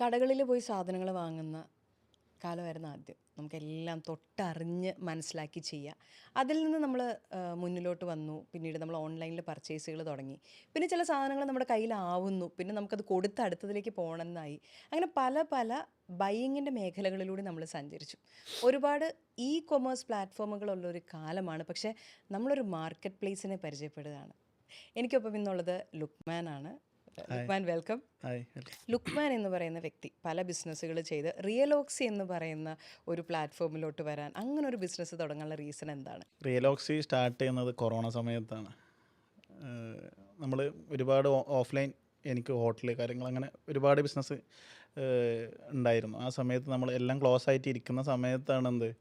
കടകളിൽ പോയി സാധനങ്ങൾ വാങ്ങുന്ന കാലമായിരുന്നു ആദ്യം. നമുക്കെല്ലാം തൊട്ടറിഞ്ഞ് മനസ്സിലാക്കി ചെയ്യുക. അതിൽ നിന്ന് നമ്മൾ മുന്നിലോട്ട് വന്നു. പിന്നീട് നമ്മൾ ഓൺലൈനിൽ പർച്ചേസുകൾ തുടങ്ങി. പിന്നെ ചില സാധനങ്ങൾ നമ്മുടെ കയ്യിലാവുന്നു. പിന്നെ നമുക്കത് കൊടുത്ത് അടുത്തതിലേക്ക് പോകണമെന്നായി. അങ്ങനെ പല പല ബൈയിങ്ങിൻ്റെ മേഖലകളിലൂടെ നമ്മൾ സഞ്ചരിച്ചു. ഒരുപാട് ഇ കൊമേഴ്സ് പ്ലാറ്റ്ഫോമുകളുള്ളൊരു കാലമാണ്. പക്ഷേ നമ്മളൊരു മാർക്കറ്റ് പ്ലേസിനെ പരിചയപ്പെടുകയാണ്. എനിക്കൊപ്പം ഇന്നുള്ളത് ലുക്മാനാണ്. Hi. Lukman, welcome. Hi. Lukman എന്ന് പറയുന്ന വ്യക്തി പല ബിസിനസ്സുകൾ ചെയ്ത് റിയലോക്സി എന്ന് പറയുന്ന ഒരു പ്ലാറ്റ്ഫോമിലോട്ട് വരാൻ, അങ്ങനെ ഒരു ബിസിനസ് തുടങ്ങാനുള്ള റീസൺ എന്താണ്? റിയലോക്സി സ്റ്റാർട്ട് ചെയ്യുന്നത് കൊറോണ സമയത്താണ്. നമ്മൾ ഒരുപാട് ഓഫ്ലൈൻ, എനിക്ക് ഹോട്ടൽ കാര്യങ്ങൾ അങ്ങനെ ഒരുപാട് ബിസിനസ് ഉണ്ടായിരുന്നു. ആ സമയത്ത് നമ്മൾ എല്ലാം ക്ലോസ് ആയിട്ട് ഇരിക്കുന്ന സമയത്താണ്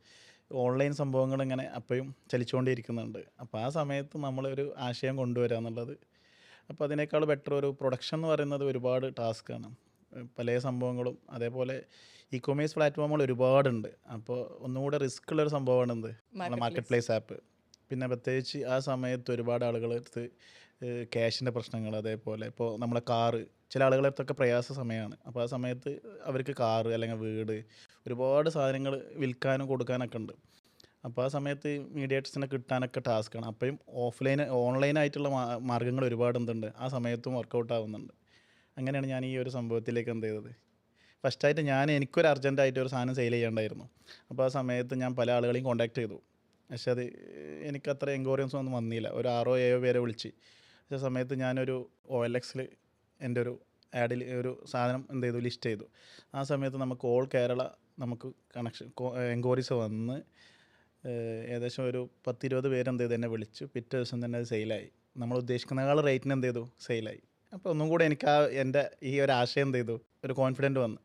ഓൺലൈൻ സംഭവങ്ങൾ ഇങ്ങനെ അപ്പോഴും ചലിച്ചുകൊണ്ടിരിക്കുന്നുണ്ട്. അപ്പോൾ ആ സമയത്ത് നമ്മളൊരു ആശയം കൊണ്ടുവരിക എന്നുള്ളത്, അപ്പോൾ അതിനേക്കാൾ ബെറ്റർ ഒരു പ്രൊഡക്ഷൻ എന്ന് പറയുന്നത് ഒരുപാട് ടാസ്ക്കാണ്. പല സംഭവങ്ങളും അതേപോലെ ഇ കൊമേഴ്സ് പ്ലാറ്റ്ഫോമുകൾ ഒരുപാടുണ്ട്. അപ്പോൾ ഒന്നുകൂടെ റിസ്ക് ഉള്ളൊരു സംഭവമാണ് നമ്മളെ മാർക്കറ്റ് പ്ലേസ് ആപ്പ്. പിന്നെ പ്രത്യേകിച്ച് ആ സമയത്ത് ഒരുപാട് ആളുകളടുത്ത് ക്യാഷിൻ്റെ പ്രശ്നങ്ങൾ, അതേപോലെ ഇപ്പോൾ നമ്മളെ കാറ്, ചില ആളുകളടുത്തൊക്കെ പ്രയാസ സമയമാണ്. അപ്പോൾ ആ സമയത്ത് അവർക്ക് കാറ് അല്ലെങ്കിൽ വീട്, ഒരുപാട് സാധനങ്ങൾ വിൽക്കാനും കൊടുക്കാനൊക്കെ ഉണ്ട്. അപ്പോൾ ആ സമയത്ത് മീഡിയേറ്റേഴ്സിനെ കിട്ടാനൊക്കെ ടാസ്ക്കാണ്. അപ്പോഴും ഓൺലൈനായിട്ടുള്ള മാർഗ്ഗങ്ങൾ ഒരുപാട് ആ സമയത്തും വർക്കൗട്ട് ആവുന്നുണ്ട്. അങ്ങനെയാണ് ഞാൻ ഈ ഒരു സംഭവത്തിലേക്ക് ചെയ്തത്. ഫസ്റ്റായിട്ട് എനിക്കൊരു അർജൻറ്റായിട്ട് ഒരു സാധനം സെയിൽ ചെയ്യേണ്ടായിരുന്നു. അപ്പോൾ ആ സമയത്ത് ഞാൻ പല ആളുകളെയും കോൺടാക്ട് ചെയ്തു. പക്ഷെ അത് എനിക്കത്ര എൻക്വയറീസ് ഒന്നും വന്നില്ല. ഒരു 6-7 പേരെ വിളിച്ച്. പക്ഷേ സമയത്ത് ഞാനൊരു OLX എൻ്റെ ഒരു ആഡിൽ ഒരു സാധനം ലിസ്റ്റ് ചെയ്തു. ആ സമയത്ത് നമുക്ക് ഓൾ കേരള നമുക്ക് എൻക്വയറീസ് വന്ന് ഏകദേശം ഒരു 10-20 പേര് എന്നെ വിളിച്ചു. പിറ്റേ ദിവസം തന്നെ അത് സെയിലായി. നമ്മൾ ഉദ്ദേശിക്കുന്നതിനേക്കാൾ റേറ്റിന് സെയിലായി. അപ്പോൾ ഒന്നും കൂടെ എനിക്ക് എൻ്റെ ഈ ഒരു ആശയം ഒരു കോൺഫിഡൻറ്റ് വന്നു.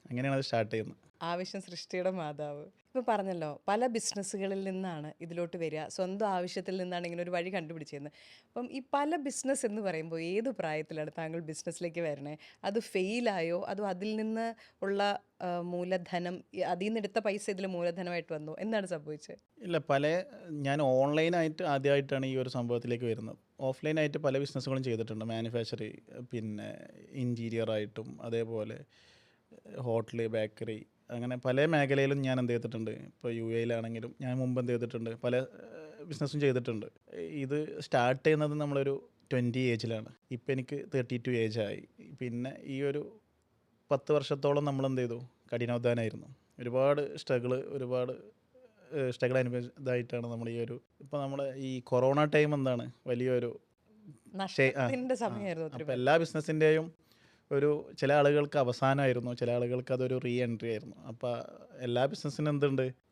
അങ്ങനെയാണ് അത് സ്റ്റാർട്ട് ചെയ്യുന്നത്. ആവശ്യം സൃഷ്ടിയുടെ മാതാവ്. ഇപ്പോൾ പറഞ്ഞല്ലോ, പല ബിസിനസ്സുകളിൽ നിന്നാണ് ഇതിലോട്ട് വരിക. സ്വന്തം ആവശ്യത്തിൽ നിന്നാണ് ഇങ്ങനെ ഒരു വഴി കണ്ടുപിടിച്ചിരുന്നത്. അപ്പം ഈ പല ബിസിനസ് എന്ന് പറയുമ്പോൾ ഏത് പ്രായത്തിലാണ് താങ്കൾ ബിസിനസ്സിലേക്ക് വരണേ? അത് ഫെയിലായോ? അതോ അതിൽ നിന്ന് ഉള്ള മൂലധനം, അതിൽ നിന്ന് എടുത്ത പൈസ ഇതിൽ മൂലധനമായിട്ട് വന്നു? എന്താണ് സംഭവിച്ചത്? ഇല്ല, ഞാൻ ഓൺലൈനായിട്ട് ആദ്യമായിട്ടാണ് ഈ ഒരു സംഭവത്തിലേക്ക് വരുന്നത്. ഓഫ്ലൈനായിട്ട് പല ബിസിനസ്സുകളും ചെയ്തിട്ടുണ്ട്. മാനുഫാക്ചറിങ്, പിന്നെ ഇൻറ്റീരിയറായിട്ടും, അതേപോലെ ഹോട്ടൽ, ബേക്കറി, അങ്ങനെ പല മേഖലയിലും ഞാൻ ചെയ്തിട്ടുണ്ട്. ഇപ്പോൾ UAE ഞാൻ മുമ്പ് ചെയ്തിട്ടുണ്ട്. പല ബിസിനസ്സും ചെയ്തിട്ടുണ്ട്. ഇത് സ്റ്റാർട്ട് ചെയ്യുന്നത് നമ്മളൊരു 20 ഏജിലാണ്. ഇപ്പം എനിക്ക് 32 ഏജായി. പിന്നെ ഈ ഒരു 10 വർഷത്തോളം നമ്മൾ കഠിനാധ്വാനമായിരുന്നു. ഒരുപാട് ഒരുപാട് സ്ട്രഗിൾ അനുഭവിച്ചതായിട്ടാണ് നമ്മൾ ഇപ്പോൾ നമ്മുടെ ഈ കൊറോണ ടൈം വലിയൊരു നഷ്ടത്തിൻ്റെ സമയമായിരുന്നു. അപ്പോൾ എല്ലാ ബിസിനസ്സിൻ്റെയും ചില ആളുകൾക്ക് അവസാനമായിരുന്നു, ചില ആളുകൾക്ക് അതൊരു റീ എൻട്രി ആയിരുന്നു. അപ്പോൾ എല്ലാ ബിസിനസ്സിനും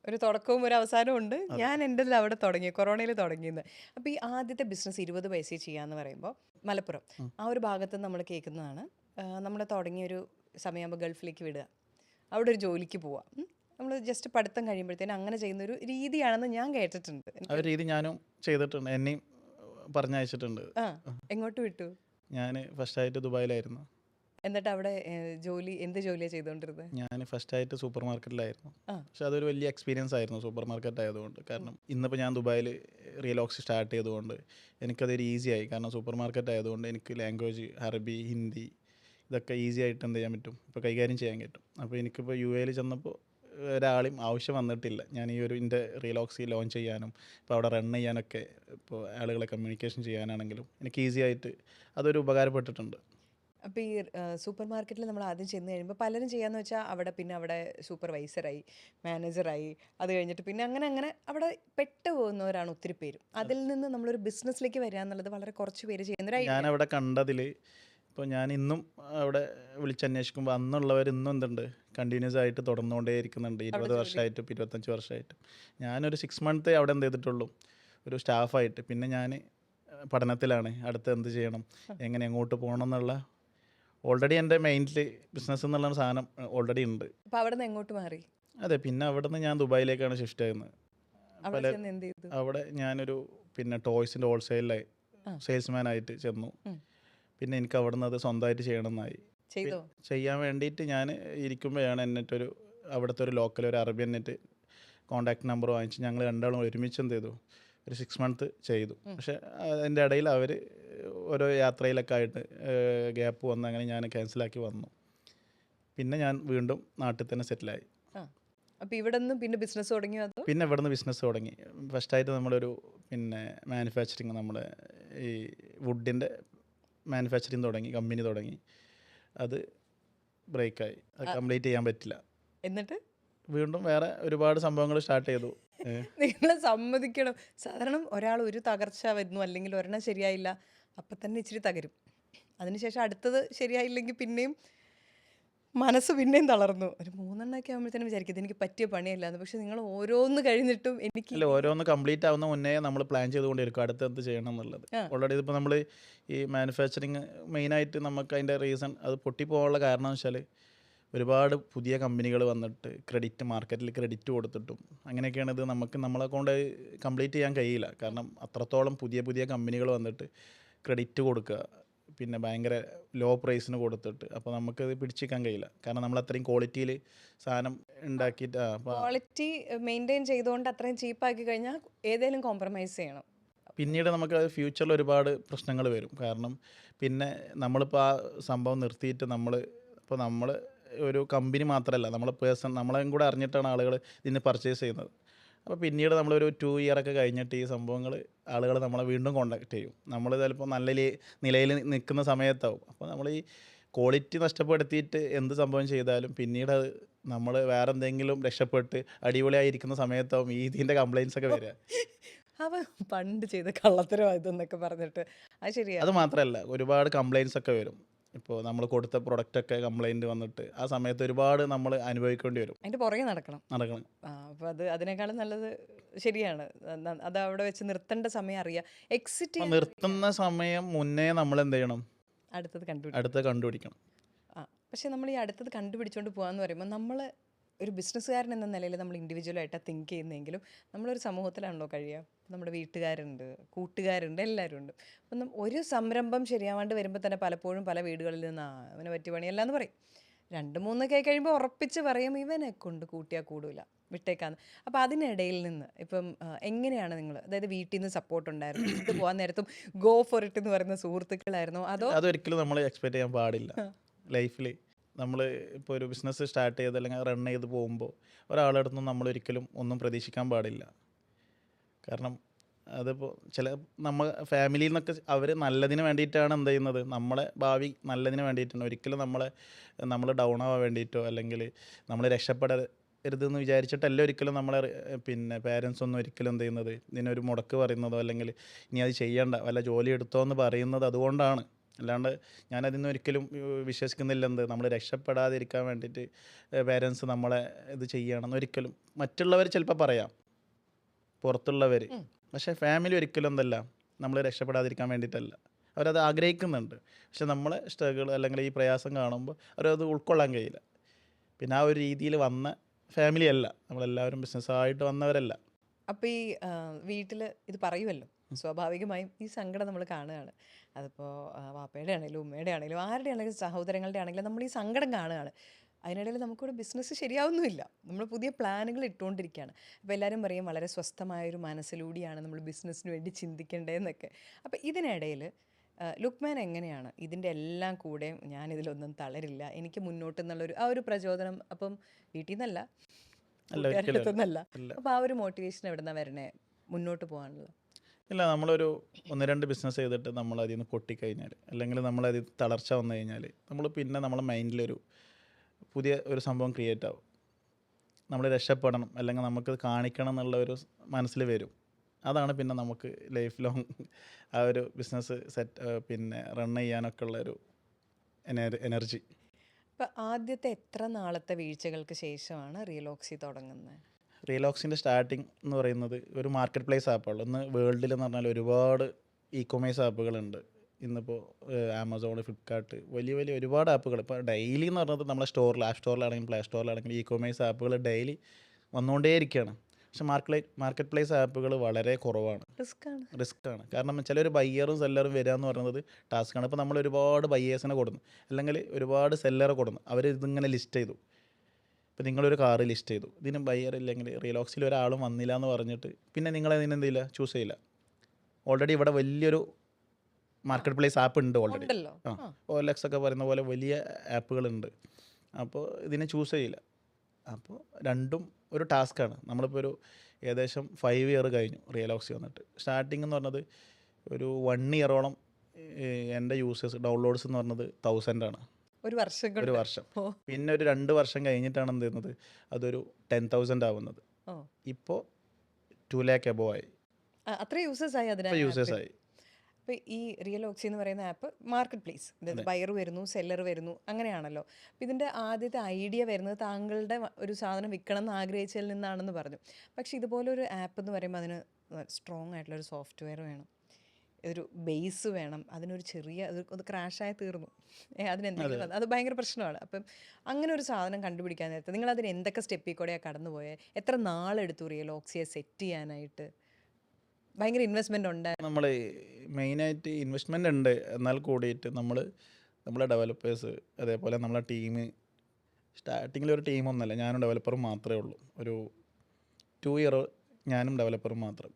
ഒരു തുടക്കവും ഒരു അവസാനവും ഉണ്ട്. ഞാൻ എൻ്റെ അവിടെ തുടങ്ങി, കൊറോണയിൽ തുടങ്ങിയത്. അപ്പോൾ ഈ ആദ്യത്തെ ബിസിനസ് 20 പൈസ ചെയ്യാന്ന് പറയുമ്പോൾ മലപ്പുറം ആ ഒരു ഭാഗത്ത് നമ്മൾ കേൾക്കുന്നതാണ്. നമ്മൾ തുടങ്ങിയൊരു സമയമാകുമ്പോൾ ഗൾഫിലേക്ക് വിടുക, അവിടെ ഒരു ജോലിക്ക് പോവാം. നമ്മൾ ജസ്റ്റ് പഠിത്തം കഴിയുമ്പോഴത്തേനും അങ്ങനെ ചെയ്യുന്നൊരു രീതിയാണെന്ന് ഞാൻ കേട്ടിട്ടുണ്ട്. ആ ഒരു രീതി ഞാനും ചെയ്തിട്ടുണ്ട്. എന്നെയും പറഞ്ഞയച്ചിട്ടുണ്ട്. എങ്ങോട്ട് വിട്ടു? ഞാൻ ഫസ്റ്റായിട്ട് ദുബായിലായിരുന്നു. എന്നിട്ട് അവിടെ എന്ത് ജോലിയാണ് ചെയ്തുകൊണ്ടിരുന്നത്? ഞാൻ ഫസ്റ്റായിട്ട് സൂപ്പർ മാർക്കറ്റിലായിരുന്നു. പക്ഷെ അതൊരു വലിയ എക്സ്പീരിയൻസ് ആയിരുന്നു സൂപ്പർ മാർക്കറ്റ് ആയതുകൊണ്ട്. കാരണം ഇന്നിപ്പോൾ ഞാൻ ദുബായിൽ റിയലോക്സി സ്റ്റാർട്ട് ചെയ്തുകൊണ്ട് എനിക്കതൊരു ഈസിയായി. കാരണം സൂപ്പർ മാർക്കറ്റ് ആയതുകൊണ്ട് എനിക്ക് ലാംഗ്വേജ്, അറബി, ഹിന്ദി ഇതൊക്കെ ഈസി ആയിട്ട് ചെയ്യാൻ പറ്റും, ഇപ്പോൾ കൈകാര്യം ചെയ്യാൻ പറ്റും. അപ്പോൾ എനിക്കിപ്പോൾ UAE ചെന്നപ്പോൾ ഒരാളെയും ആവശ്യം വന്നിട്ടില്ല. ഞാൻ എൻ്റെ റിയലോക്സി ലോഞ്ച് ചെയ്യാനും ഇപ്പോൾ അവിടെ റൺ ചെയ്യാനൊക്കെ, ഇപ്പോൾ ആളുകളെ കമ്മ്യൂണിക്കേഷൻ ചെയ്യാനാണെങ്കിലും എനിക്ക് ഈസി ആയിട്ട് അതൊരു ഉപകാരപ്പെട്ടിട്ടുണ്ട്. അപ്പോൾ ഈ സൂപ്പർ മാർക്കറ്റിൽ നമ്മൾ ആദ്യം ചെന്ന് കഴിയുമ്പോൾ പലരും ചെയ്യാന്ന് വെച്ചാൽ അവിടെ സൂപ്പർവൈസറായി, മാനേജറായി, അത് കഴിഞ്ഞിട്ട് പിന്നെ അങ്ങനെ അങ്ങനെ അവിടെ പോകുന്നവരാണ് ഒത്തിരി പേരും. അതിൽ നിന്ന് നമ്മളൊരു ബിസിനസ്സിലേക്ക് വരിക എന്നുള്ളത് വളരെ കുറച്ച് പേര് ചെയ്യുന്നൊരു ഞാൻ അവിടെ കണ്ടതിൽ, ഇപ്പോൾ ഞാൻ ഇന്നും അവിടെ വിളിച്ചന്വേഷിക്കുമ്പോൾ അന്നുള്ളവർ ഇന്നും കണ്ടിന്യൂസ് ആയിട്ട് തുടർന്നുകൊണ്ടേ ഇരിക്കുന്നുണ്ട്. 20 വർഷമായിട്ടും 25 വർഷമായിട്ടും. ഞാനൊരു 6 മന്ത് അവിടെ ചെയ്തിട്ടുള്ളൂ ഒരു സ്റ്റാഫായിട്ട്. പിന്നെ ഞാൻ പഠനത്തിലാണ്, അടുത്ത് എന്ത് ചെയ്യണം, എങ്ങനെ എങ്ങോട്ട് പോകണം എന്നുള്ള ഓൾറെഡി എൻ്റെ മൈൻഡിൽ ബിസിനസ് എന്നുള്ള സാധനം ഓൾറെഡി ഉണ്ട്. അപ്പോൾ അവിടെ നിന്ന് എങ്ങോട്ട് മാറി? അതെ, പിന്നെ അവിടെ നിന്ന് ഞാൻ ദുബായിലേക്കാണ് ഷിഫ്റ്റ് ചെയ്യുന്നത്. അവിടെ ഞാനൊരു ടോയ്സിൻ്റെ ഹോൾസെയിലായി സെയിൽസ്മാനായിട്ട് ചെന്നു. പിന്നെ എനിക്ക് അവിടെ നിന്ന് അത് സ്വന്തമായിട്ട് ചെയ്യണമെന്നായി. ചെയ്യാൻ വേണ്ടിയിട്ട് ഞാൻ ഇരിക്കുമ്പോഴാണ് അവിടുത്തെ ഒരു ലോക്കൽ ഒരു അറബിയൻ കോൺടാക്ട് നമ്പർ വാങ്ങിച്ച് ഞങ്ങൾ രണ്ടാളും ഒരുമിച്ച് ഒരു 6 മന്ത് ചെയ്തു. പക്ഷേ അതിൻ്റെ ഇടയിൽ അവർ ഓരോ യാത്രയിലൊക്കെ ആയിട്ട് ഗ്യാപ്പ് വന്ന് അങ്ങനെ ഞാൻ ക്യാൻസലാക്കി വന്നു. പിന്നെ ഞാൻ വീണ്ടും നാട്ടിൽ തന്നെ സെറ്റിലായി. ആ. അപ്പോൾ ഇവിടെ നിന്ന് പിന്നെ ബിസിനസ് തുടങ്ങിയോ അതോ? പിന്നെ ഇവിടുന്ന് ബിസിനസ് തുടങ്ങി. ഫസ്റ്റായിട്ട് നമ്മളൊരു പിന്നെ മാനുഫാക്ചറിങ് നമ്മുടെ ഈ വുഡിൻ്റെ മാനുഫാക്ചറിങ് തുടങ്ങി, കമ്പനി തുടങ്ങി. അത് ബ്രേക്കായി, അത് കംപ്ലീറ്റ് ചെയ്യാൻ പറ്റില്ല. എന്നിട്ട് വീണ്ടും വേറെ ഒരുപാട് സംഭവങ്ങൾ സ്റ്റാർട്ട് ചെയ്തു. നിങ്ങൾ സമ്മതിക്കണം. സാധാരണ ഒരാൾ ഒരു തകർച്ച വരുന്നു അല്ലെങ്കിൽ ഒരെണ്ണം ശരിയായില്ല അപ്പം തന്നെ ഇച്ചിരി തകരും. അതിനുശേഷം അടുത്തത് ശരിയായില്ലെങ്കിൽ പിന്നെയും മനസ്സ് പിന്നെയും തളർന്നു. ഒരു 3 എണ്ണമൊക്കെ ആകുമ്പോഴത്തേനും വിചാരിക്കും ഇതെനിക്ക് പറ്റിയ പണിയല്ലാന്ന്. പക്ഷെ നിങ്ങൾ ഓരോന്ന് കഴിഞ്ഞിട്ടും എനിക്ക് അല്ല, ഓരോന്ന് കംപ്ലീറ്റ് ആവുന്ന മുന്നേ നമ്മൾ പ്ലാൻ ചെയ്തുകൊണ്ടിരിക്കും അടുത്ത് എന്ത് ചെയ്യണം എന്നുള്ളത്. ആ. ഓൾറെഡി ഇതിപ്പോൾ നമ്മൾ ഈ മാനുഫാക്ചറിങ് മെയിനായിട്ട് നമുക്ക് അതിൻ്റെ റീസൺ അത് പൊട്ടിപ്പോകാനുള്ള കാരണം എന്ന് വെച്ചാൽ ഒരുപാട് പുതിയ കമ്പനികൾ വന്നിട്ട് മാർക്കറ്റിൽ ക്രെഡിറ്റ് കൊടുത്തിട്ടും അങ്ങനെയൊക്കെയാണ് ഇത് നമുക്ക് നമ്മളെ കൊണ്ട് കംപ്ലീറ്റ് ചെയ്യാൻ കഴിയില്ല. കാരണം അത്രത്തോളം പുതിയ പുതിയ കമ്പനികൾ വന്നിട്ട് ക്രെഡിറ്റ് കൊടുക്കുക, പിന്നെ ഭയങ്കര ലോ പ്രൈസിന് കൊടുത്തിട്ട്, അപ്പോൾ നമുക്കത് പിടിച്ചിരിക്കാൻ കഴിയില്ല. കാരണം നമ്മൾ അത്രയും ക്വാളിറ്റിയിൽ സാധനം ഉണ്ടാക്കിയിട്ട് അപ്പോൾ ക്വാളിറ്റി മെയിൻറ്റെയിൻ ചെയ്തുകൊണ്ട് അത്രയും ചീപ്പാക്കി കഴിഞ്ഞാൽ ഏതെങ്കിലും കോംപ്രമൈസ് ചെയ്യണം. പിന്നീട് നമുക്ക് അത് ഫ്യൂച്ചറിൽ ഒരുപാട് പ്രശ്നങ്ങൾ വരും. കാരണം പിന്നെ നമ്മളിപ്പോൾ ആ സംഭവം നിർത്തിയിട്ട് നമ്മൾ ഒരു കമ്പനി മാത്രമല്ല, നമ്മളെ നമ്മളെയും കൂടെ അറിഞ്ഞിട്ടാണ് ആളുകൾ ഇതിന് പർച്ചേസ് ചെയ്യുന്നത്. അപ്പോൾ പിന്നീട് നമ്മളൊരു 2 ഇയറൊക്കെ കഴിഞ്ഞിട്ട് ഈ സംഭവങ്ങൾ ആളുകൾ നമ്മളെ വീണ്ടും കോൺടാക്ട് ചെയ്യും. നമ്മൾ ചിലപ്പോൾ നല്ല നിലയിൽ നിൽക്കുന്ന സമയത്താവും. അപ്പോൾ നമ്മൾ ഈ ക്വാളിറ്റി നഷ്ടപ്പെടുത്തിയിട്ട് എന്ത് സംഭവം ചെയ്താലും പിന്നീട് അത് നമ്മൾ വേറെ എന്തെങ്കിലും രക്ഷപ്പെട്ട് അടിപൊളിയായിരിക്കുന്ന സമയത്താവും ഇതിൻ്റെ കംപ്ലയിൻസ് ഒക്കെ വരിക. അവൻ പണ്ട് ചെയ്ത കള്ളത്തരം ഇതെന്നൊക്കെ പറഞ്ഞിട്ട് അത് ശരിയാ. അത് മാത്രമല്ല, ഒരുപാട് കംപ്ലയിൻസ് ഒക്കെ വരും. ഇപ്പോൾ നമ്മൾ കൊടുത്ത പ്രൊഡക്റ്റൊക്കെ കംപ്ലയിൻറ്റ് വന്നിട്ട് ആ സമയത്ത് ഒരുപാട് നമ്മൾ അനുഭവിക്കേണ്ടി വരും, അതിൻ്റെ പുറകെ നടക്കണം. നടക്കണം. അപ്പോൾ അതിനേക്കാളും നല്ലത് ശരിയാണ്. അത് അവിടെ വെച്ച് നിർത്തേണ്ട സമയം അറിയാം. എക്സിറ്റ് അപ്പോൾ നിർത്തുന്ന സമയം മുന്നേ നമ്മൾ എന്ത് ചെയ്യണം, അടുത്തത് കണ്ടുപിടിക്കും. അടുത്ത് കണ്ടുപിടിക്കണം. പക്ഷെ നമ്മൾ ഈ അടുത്തത് കണ്ടുപിടിച്ചുകൊണ്ട് പോകാമെന്ന് പറയുമ്പോൾ നമ്മൾ ഒരു ബിസിനസ്സുകാരൻ എന്ന നിലയിൽ നമ്മൾ ഇൻഡിവിജ്വലായിട്ടാണ് തിങ്ക് ചെയ്യുന്നതെങ്കിലും നമ്മളൊരു സമൂഹത്തിലാണല്ലോ കഴിയുക. നമ്മുടെ വീട്ടുകാരുണ്ട്, കൂട്ടുകാരുണ്ട്, എല്ലാവരും ഉണ്ട്. അപ്പം ഒരു സംരംഭം ശരിയാവാണ്ട് വരുമ്പോൾ തന്നെ പലപ്പോഴും പല വീടുകളിൽ നിന്ന് അവനെ പറ്റിയ പണിയല്ല എന്ന് പറയും. 2-3 ഒക്കെ കഴിയുമ്പോൾ ഉറപ്പിച്ച് പറയും ഇവനെ കൊണ്ട് കൂട്ടിയാൽ കൂടില്ല, വിട്ടേക്കാന്ന്. അപ്പോൾ അതിനിടയിൽ നിന്ന് ഇപ്പം എങ്ങനെയാണ് നിങ്ങൾ, അതായത് വീട്ടിൽ നിന്ന് സപ്പോർട്ട് ഉണ്ടായിരുന്നു, ഇത് പോകാൻ നേരത്തും ഗോ ഫോർ ഇറ്റ് എന്ന് പറയുന്ന സുഹൃത്തുക്കളായിരുന്നോ അതോ? അതൊരിക്കലും നമ്മൾ എക്സ്പെക്റ്റ് ചെയ്യാൻ പാടില്ല ലൈഫിൽ. നമ്മൾ ഇപ്പോൾ ഒരു ബിസിനസ് സ്റ്റാർട്ട് ചെയ്ത് അല്ലെങ്കിൽ റൺ ചെയ്ത് പോകുമ്പോൾ ഒരാളുടെ അടുത്തുനിന്ന് നമ്മളൊരിക്കലും ഒന്നും പ്രതീക്ഷിക്കാൻ പാടില്ല. കാരണം അതിപ്പോൾ നമ്മൾ ഫാമിലിയിൽ നിന്നൊക്കെ അവർ നല്ലതിന് വേണ്ടിയിട്ടാണ് എന്ത് ചെയ്യുന്നത്, നമ്മളെ ഭാവി നല്ലതിന് വേണ്ടിയിട്ടാണ്. ഒരിക്കലും നമ്മൾ ഡൗൺ ആവാൻ വേണ്ടിയിട്ടോ അല്ലെങ്കിൽ നമ്മൾ രക്ഷപ്പെടരുതെന്ന് വിചാരിച്ചിട്ടല്ല ഒരിക്കലും നമ്മളെ പിന്നെ പേരൻസ് ഒന്നും ഒരിക്കലും എന്ത് ചെയ്യുന്നത് ഇതിനൊരു മുടക്ക് പറയുന്നതോ അല്ലെങ്കിൽ ഇനി അത് ചെയ്യണ്ട വല്ല ജോലി എടുത്തോ എന്ന് പറയുന്നത് അതുകൊണ്ടാണ്. അല്ലാണ്ട് ഞാനതിന് ഒരിക്കലും വിശ്വസിക്കുന്നില്ല നമ്മൾ രക്ഷപ്പെടാതിരിക്കാൻ വേണ്ടിയിട്ട് പേരൻസ് നമ്മളെ ഇത് ചെയ്യണമെന്ന് ഒരിക്കലും. മറ്റുള്ളവർ ചിലപ്പോൾ പറയാം, പുറത്തുള്ളവർ, പക്ഷേ ഫാമിലി ഒരിക്കലും എന്തല്ല നമ്മൾ രക്ഷപ്പെടാതിരിക്കാൻ വേണ്ടിയിട്ടല്ല. അവരത് ആഗ്രഹിക്കുന്നുണ്ട്. പക്ഷെ നമ്മളെ സ്ട്രഗിൾ അല്ലെങ്കിൽ ഈ പ്രയാസം കാണുമ്പോൾ അവരത് ഉൾക്കൊള്ളാൻ കഴിയില്ല. പിന്നെ ആ ഒരു രീതിയിൽ വന്ന ഫാമിലി അല്ല, നമ്മളെല്ലാവരും ബിസിനസ്സായിട്ട് വന്നവരല്ല. അപ്പോൾ ഈ വീട്ടിൽ ഇത് പറയുമല്ലോ, സ്വാഭാവികമായും ഈ സങ്കടം നമ്മൾ കാണുകയാണ്. അതിപ്പോൾ വാപ്പയുടെ ആണെങ്കിലും ഉമ്മയുടെ ആണെങ്കിലും ആരുടെ ആണെങ്കിലും സഹോദരങ്ങളുടെ ആണെങ്കിലും നമ്മൾ ഈ സങ്കടം കാണുകയാണ്. അതിനിടയിൽ നമുക്കിവിടെ ബിസിനസ് ശരിയാവുന്നുമില്ല, നമ്മൾ പുതിയ പ്ലാനുകൾ ഇട്ടുകൊണ്ടിരിക്കുകയാണ്. അപ്പോൾ എല്ലാവരും പറയും വളരെ സ്വസ്ഥമായൊരു മനസ്സിലൂടെയാണ് നമ്മൾ ബിസിനസ്സിന് വേണ്ടി ചിന്തിക്കേണ്ടതെന്നൊക്കെ. അപ്പോൾ ഇതിനിടയിൽ ലുക്മാൻ എങ്ങനെയാണ് ഇതിൻ്റെ എല്ലാം കൂടെ ഞാനിതിലൊന്നും തളരില്ല, എനിക്ക് മുന്നോട്ട് എന്നുള്ളൊരു ആ ഒരു പ്രചോദനം അപ്പം വീട്ടിൽ നിന്നല്ല, അടുത്തൊന്നല്ല, അപ്പോൾ ആ ഒരു മോട്ടിവേഷൻ എവിടെ നിന്നാണ് വരണേ മുന്നോട്ട് പോകാനുള്ളത്? ഇല്ല, നമ്മളൊരു 1-2 ബിസിനസ് ചെയ്തിട്ട് നമ്മൾ അതിൽ നിന്ന് പൊട്ടിക്കഴിഞ്ഞാൽ അല്ലെങ്കിൽ നമ്മളതിൽ തളർച്ച വന്നു കഴിഞ്ഞാൽ നമ്മൾ പിന്നെ നമ്മളെ മൈൻഡിലൊരു പുതിയ ഒരു സംഭവം ക്രിയേറ്റ് ആവും. നമ്മൾ രക്ഷപ്പെടണം അല്ലെങ്കിൽ നമുക്ക് കാണിക്കണം എന്നുള്ള ഒരു മനസ്സിൽ വരും. അതാണ് പിന്നെ നമുക്ക് ലൈഫ് ലോങ് ആ ഒരു ബിസിനസ് പിന്നെ റൺ ചെയ്യാനൊക്കെ ഉള്ളൊരു എനർജി. അപ്പോൾ ആദ്യത്തെ എത്ര നാളത്തെ വീഴ്ചകൾക്ക് ശേഷമാണ് റിയലോക്സി തുടങ്ങുന്നത്? റിയലോക്സിൻ്റെ സ്റ്റാർട്ടിങ് എന്ന് പറയുന്നത് ഒരു മാർക്കറ്റ് പ്ലേസ് ആപ്പുള്ളൂ. ഇന്ന് വേൾഡിൽ എന്ന് പറഞ്ഞാൽ ഒരുപാട് ഇ-കൊമേഴ്സ് ആപ്പുകളുണ്ട്. ഇന്നിപ്പോൾ ആമസോൺ, ഫ്ലിപ്കാർട്ട്, വലിയ വലിയ ഒരുപാട് ആപ്പുകൾ ഇപ്പോൾ ഡെയിലി എന്ന് പറഞ്ഞത് നമ്മളെ ആപ്പ് സ്റ്റോറിലാണെങ്കിലും പ്ലേ സ്റ്റോറിലാണെങ്കിലും ഇ-കൊമേഴ്സ് ആപ്പുകൾ ഡെയിലി വന്നുകൊണ്ടേയിരിക്കുകയാണ്. പക്ഷെ മാർക്കറ്റ് പ്ലേസ് ആപ്പുകൾ വളരെ കുറവാണ്, റിസ്ക്കാണ്. കാരണം ചിലർ ബയ്യറും സെല്ലറും വരിക എന്ന് പറയുന്നത് ടാസ്ക്കാണ്. ഇപ്പോൾ നമ്മൾ ഒരുപാട് ബയ്യേഴ്സിനെ കൊടുന്നു അല്ലെങ്കിൽ ഒരുപാട് സെല്ലറെ കൊടുന്നു, അവർ ഇതിങ്ങനെ ലിസ്റ്റ് ചെയ്തു. ഇപ്പോൾ നിങ്ങളൊരു കാറ് ലിസ്റ്റ് ചെയ്തു, ഇതിന് ബയ്യർ ഇല്ലെങ്കിൽ റിയലോക്സിൽ ഒരാളും വന്നില്ല എന്ന് പറഞ്ഞിട്ട് പിന്നെ നിങ്ങളതിനെന്തില്ല ചൂസ് ചെയ്യില്ല. ഓൾറെഡി ഇവിടെ വലിയൊരു മാർക്കറ്റ് പ്ലേസ് ആപ്പ് ഉണ്ട് ഓൾറെഡി. OLX ഒക്കെ പറയുന്ന പോലെ വലിയ ആപ്പുകളുണ്ട്. അപ്പോൾ ഇതിനെ ചൂസ് ചെയ്യില്ല. അപ്പോൾ രണ്ടും ഒരു ടാസ്ക്കാണ്. നമ്മളിപ്പോൾ ഒരു ഏകദേശം 5 ഇയർ കഴിഞ്ഞു റിയലോക്സി വന്നിട്ട്. സ്റ്റാർട്ടിംഗ് എന്ന് പറഞ്ഞത് ഒരു 1 ഇയറോളം എൻ്റെ യൂസേഴ്സ് ഡൗൺലോഡ്സ് എന്ന് പറഞ്ഞത് 1000 ആണ് ഒരു വർഷം ഒരു കൊണ്ട്. വർഷം. ഓ പിന്നെ ഒരു 2 വർഷം കഴിഞ്ഞിട്ടാണ് എന്ത് ചെയ്യുന്നത് അതൊരു 10,000 ആവുന്നത്. ഓ ഇപ്പോൾ 2 lakh എബോവ് ആയി. അത്ര യൂസേഴ്സ് ആയി അതിന് ഇപ്പോൾ യൂസേഴ്സ് ആയി. അപ്പോൾ ഈ റിയൽ ഓക്സി എന്ന് പറയുന്ന ആപ്പ് മാർക്കറ്റ് പ്ലേസ്, അതായത് ബയർ വരുന്നു, സെല്ലർ വരുന്നു, അങ്ങനെയാണല്ലോ. അപ്പോൾ ഇതിൻ്റെ ആദ്യത്തെ ഐഡിയ വരുന്നത് താങ്കളുടെ ഒരു സാധനം വിൽക്കണം എന്ന് ആഗ്രഹിച്ചതിൽ നിന്നാണെന്ന് പറഞ്ഞു. പക്ഷേ ഇതുപോലൊരു ആപ്പ് എന്ന് പറയുമ്പോൾ അതിന് സ്ട്രോങ് ആയിട്ടുള്ളൊരു സോഫ്റ്റ്വെയർ വേണം, ഒരു ബേസ് വേണം, അതിനൊരു ചെറിയ അത് ക്രാഷായി തീർന്നു, അതിനെന്തെങ്കിലും അത് ഭയങ്കര പ്രശ്നമാണ്. അപ്പം അങ്ങനെ ഒരു സാധനം കണ്ടുപിടിക്കാൻ നേരത്തെ നിങ്ങൾ അതിന് എന്തൊക്കെ സ്റ്റെപ്പിൽ കൂടെയാണ് കടന്നുപോയത്? എത്ര നാളെടുത്തു റിയൽ ഓക്സിയെ സെറ്റ് ചെയ്യാനായിട്ട്? ഭയങ്കര ഇൻവെസ്റ്റ്മെൻ്റ് ഉണ്ട്. നമ്മൾ മെയിനായിട്ട് ഇൻവെസ്റ്റ്മെൻ്റ് ഉണ്ട്, എന്നാൽ കൂടിയിട്ട് നമ്മളെ ഡെവലപ്പേഴ്സ് അതേപോലെ നമ്മളെ ടീം സ്റ്റാർട്ടിങ്ങിൽ ഒരു ടീമൊന്നുമല്ല, ഞാനും ഡെവലപ്പറും മാത്രമേ ഉള്ളൂ. ഒരു 2 ഇയർ ഞാനും ഡെവലപ്പറും മാത്രം.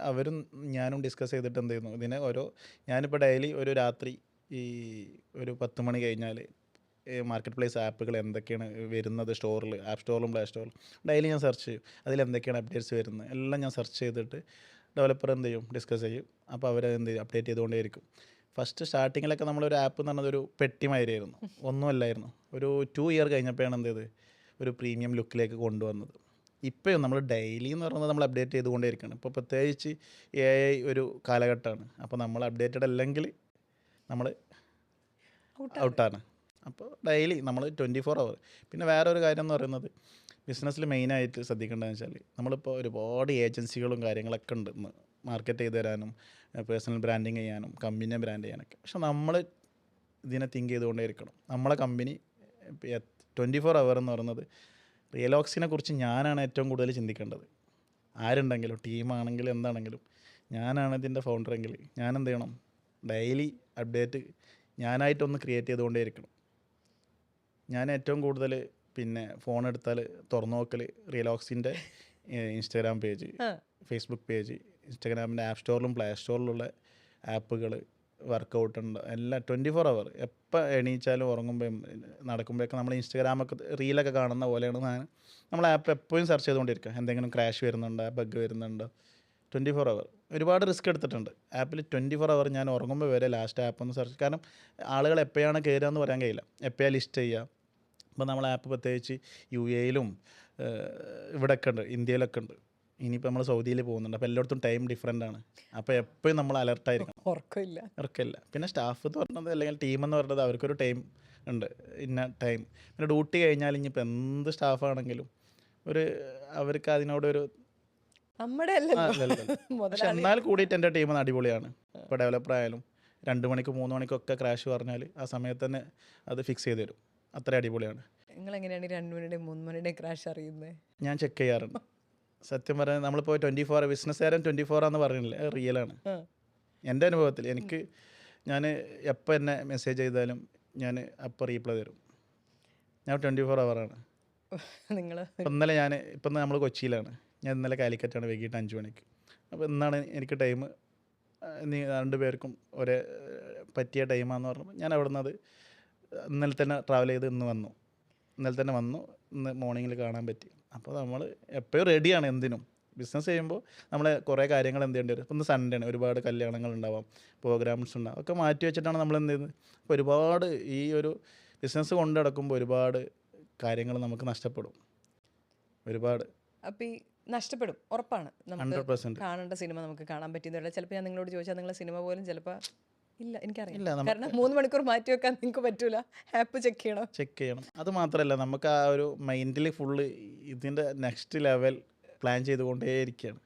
അവരും ഞാനും ഡിസ്കസ് ചെയ്തിട്ട് എന്ത് ചെയ്യുന്നു ഇതിനെ ഞാനിപ്പോൾ ഡെയിലി ഒരു രാത്രി ഈ ഒരു 10 മണി കഴിഞ്ഞാൽ മാർക്കറ്റ് പ്ലേസ് ആപ്പുകൾ എന്തൊക്കെയാണ് വരുന്നത് സ്റ്റോറിൽ, ആപ്പ് സ്റ്റോറിലും പ്ലേ സ്റ്റോറിലും ഡെയിലി ഞാൻ സെർച്ച് ചെയ്യും. അതിലെന്തൊക്കെയാണ് അപ്ഡേറ്റ്സ് വരുന്നത് എല്ലാം ഞാൻ സെർച്ച് ചെയ്തിട്ട് ഡെവലപ്പർ എന്ത് ചെയ്യും ഡിസ്കസ് ചെയ്യും. അപ്പോൾ അവർ എന്ത് ചെയ്യും അപ്ഡേറ്റ് ചെയ്തുകൊണ്ടേയിരിക്കും. ഫസ്റ്റ് സ്റ്റാർട്ടിങ്ങിലൊക്കെ നമ്മളൊരു ആപ്പ് എന്ന് പറഞ്ഞത് ഒരു പെട്ടിമാതിരിയായിരുന്നു, ഒന്നുമല്ലായിരുന്നു. ഒരു 2 ഇയർ കഴിഞ്ഞപ്പോഴാണ് എന്ത് ചെയ്ത് ഒരു പ്രീമിയം ലുക്കിലേക്ക് കൊണ്ടുവന്നത്. ഇപ്പോഴും നമ്മൾ ഡെയിലി എന്ന് പറയുന്നത് നമ്മൾ അപ്ഡേറ്റ് ചെയ്തുകൊണ്ടേയിരിക്കുകയാണ്. ഇപ്പോൾ പ്രത്യേകിച്ച് AI ഒരു കാലഘട്ടമാണ്. അപ്പോൾ നമ്മൾ അപ്ഡേറ്റഡ് അല്ലെങ്കിൽ നമ്മൾ ഔട്ടാണ്. അപ്പോൾ ഡെയിലി നമ്മൾ 24 അവർ. പിന്നെ വേറൊരു കാര്യം എന്ന് പറയുന്നത് ബിസിനസ്സിൽ മെയിനായിട്ട് ശ്രദ്ധിക്കേണ്ടതെന്ന് വെച്ചാൽ നമ്മളിപ്പോൾ ഒരുപാട് ഏജൻസികളും കാര്യങ്ങളൊക്കെ ഉണ്ട് ഇന്ന് മാർക്കറ്റ് ചെയ്ത് തരാനും പേഴ്സണൽ ബ്രാൻഡിങ് ചെയ്യാനും കമ്പനിയെ ബ്രാൻഡ് ചെയ്യാനൊക്കെ. പക്ഷെ നമ്മൾ ഇതിനെ തിങ്ക് ചെയ്തുകൊണ്ടേയിരിക്കണം. നമ്മളെ കമ്പനി 24 അവർ എന്ന് പറയുന്നത് റിയലോക്സിനെ കുറിച്ച് ഞാനാണ് ഏറ്റവും കൂടുതൽ ചിന്തിക്കേണ്ടത്. ആരുണ്ടെങ്കിലും ടീമാണെങ്കിലും എന്താണെങ്കിലും ഞാനാണ് ഇതിൻ്റെ ഫൗണ്ടറെങ്കിൽ ഞാൻ എന്ത് ചെയ്യണം ഡെയിലി അപ്ഡേറ്റ് ഞാനായിട്ടൊന്ന് ക്രിയേറ്റ് ചെയ്തുകൊണ്ടേയിരിക്കണം. ഞാൻ ഏറ്റവും കൂടുതൽ പിന്നെ ഫോൺ എടുത്താൽ തുറന്നു നോക്കൽ റിയലോക്സിൻ്റെ ഇൻസ്റ്റാഗ്രാം പേജ്, ഫേസ്ബുക്ക് പേജ്, ഇൻസ്റ്റാഗ്രാമിൻ്റെ ആപ്പ് സ്റ്റോറിലും പ്ലേ സ്റ്റോറിലുള്ള ആപ്പുകൾ, വർക്കൗട്ട് ഉണ്ട് എല്ലാം 24 അവർ. എപ്പോൾ എണീച്ചാലും ഉറങ്ങുമ്പോഴും നടക്കുമ്പോഴൊക്കെ നമ്മൾ ഇൻസ്റ്റാഗ്രാമൊക്കെ റീലൊക്കെ കാണുന്ന പോലെയാണ് നമ്മൾ ആപ്പ് എപ്പോഴും സെർച്ച് ചെയ്തുകൊണ്ടിരിക്കുക. എന്തെങ്കിലും ക്രാഷ് വരുന്നുണ്ടോ, ബഗ് വരുന്നുണ്ടോ. 24 അവർ ഒരുപാട് റിസ്ക് എടുത്തിട്ടുണ്ട് ആപ്പിൽ. 24 അവർ ഞാൻ ഉറങ്ങുമ്പോൾ വരെ ലാസ്റ്റ് ആപ്പ് ഒന്ന് സെർച്ച്, കാരണം ആളുകൾ എപ്പോഴാണ് കയറുക എന്ന് പറയാൻ കഴിയില്ല, എപ്പോഴാണ് ലിസ്റ്റ് ചെയ്യുക. അപ്പോൾ നമ്മൾ ആപ്പ് പ്രത്യേകിച്ച് UAE-ലും ഇവിടെയൊക്കെ ഉണ്ട്, ഇന്ത്യയിലൊക്കെ ഉണ്ട്. ഇനിയിപ്പോൾ നമ്മൾ സൗദിയിൽ പോകുന്നുണ്ട്. അപ്പോൾ എല്ലായിടത്തും ടൈം ഡിഫറെൻ്റ് ആണ്. അപ്പോൾ എപ്പോഴും നമ്മൾ അലർട്ടായിരിക്കണം, ഉറക്കമില്ല. പിന്നെ സ്റ്റാഫ് എന്ന് പറഞ്ഞത് അല്ലെങ്കിൽ ടീമെന്ന് പറഞ്ഞത് അവർക്കൊരു ടൈം ഉണ്ട്, ഇന്ന ടൈം. പിന്നെ ഡ്യൂട്ടി കഴിഞ്ഞാൽ ഇനിയിപ്പോൾ എന്ത് സ്റ്റാഫാണെങ്കിലും അവർക്ക് അതിനോടൊരു പക്ഷെ എന്നാൽ കൂടിയിട്ട് എൻ്റെ ടീം അടിപൊളിയാണ്. ഇപ്പോൾ ഡെവലപ്പർ ആയാലും 2 മണിക്ക് 3 മണിക്കൊക്കെ ക്രാഷ് പറഞ്ഞാൽ ആ സമയത്ത് തന്നെ അത് ഫിക്സ് ചെയ്ത് തരും. അത്ര അടിപൊളിയാണ്. നിങ്ങൾ എങ്ങനെയാണ് 2 മണിയുടെയും 3 മണിയുടെയും ക്രാഷ് അറിയുന്നത്? ഞാൻ ചെക്ക് ചെയ്യാറുണ്ട്. സത്യം പറഞ്ഞാൽ നമ്മളിപ്പോൾ 24 ബിസിനസ്സുകാരൻ 24 ആണെന്ന് പറയുന്നില്ല, റിയലാണ്. എൻ്റെ അനുഭവത്തിൽ ഞാൻ എപ്പോൾ എന്നെ മെസ്സേജ് ചെയ്താലും ഞാൻ അപ്പോൾ റീപ്ലൈ തരും. ഞാൻ 24 അവറാണ്. ഇന്നലെ ഇപ്പം നമ്മൾ കൊച്ചിയിലാണ്, ഞാൻ ഇന്നലെ കാലിക്കറ്റാണ് വൈകിട്ട് 5 മണിക്ക്. അപ്പോൾ ഇന്നാണ് എനിക്ക് ടൈം, 2 പേർക്കും ഒരേ പറ്റിയ ടൈമാണെന്ന് പറഞ്ഞപ്പോൾ ഞാൻ അവിടെ നിന്ന് ഇന്നലെ തന്നെ ട്രാവൽ ചെയ്ത് ഇന്നലെ തന്നെ വന്നു, ഇന്ന് മോർണിംഗിൽ കാണാൻ പറ്റി. അപ്പോൾ നമ്മൾ എപ്പോഴും റെഡിയാണ് എന്തിനും. ബിസിനസ് ചെയ്യുമ്പോൾ നമ്മൾ കുറേ കാര്യങ്ങൾ എന്ത് ചെയ്യേണ്ടി വരും. ഇന്ന് സൺഡേ ആണ്, ഒരുപാട് കല്യാണങ്ങൾ ഉണ്ടാവാം, പ്രോഗ്രാംസ് ഉണ്ടാവും, ഒക്കെ മാറ്റി വെച്ചിട്ടാണ് നമ്മൾ എന്ത് ചെയ്യുന്നത്. അപ്പോൾ ഒരുപാട് ഈ ഒരു ബിസിനസ് കൊണ്ട് നടക്കുമ്പോൾ ഒരുപാട് കാര്യങ്ങൾ നമുക്ക് നഷ്ടപ്പെടും, ഒരുപാട്. അപ്പോൾ ഈ നഷ്ടപ്പെടും ഉറപ്പാണ്. 100% കാണേണ്ട സിനിമ നമുക്ക് കാണാൻ പറ്റുന്നില്ല. ചിലപ്പോൾ ഞാൻ നിങ്ങളോട് ചോദിച്ചാൽ നിങ്ങളെ സിനിമ പോലും ചിലപ്പോൾ ഇല്ല, എനിക്കറിയില്ല. കാരണം 3 മണിക്കൂർ മാറ്റി വെക്കാൻ നിങ്ങൾക്ക് പറ്റൂല, ആപ്പ് ചെക്ക് ചെയ്യണം. അത് മാത്രമല്ല നമുക്ക് ആ ഒരു മൈൻഡിൽ ഫുള്ള് ഇതിൻ്റെ നെക്സ്റ്റ് ലെവൽ പ്ലാൻ ചെയ്തുകൊണ്ടേയിരിക്കുകയാണ്.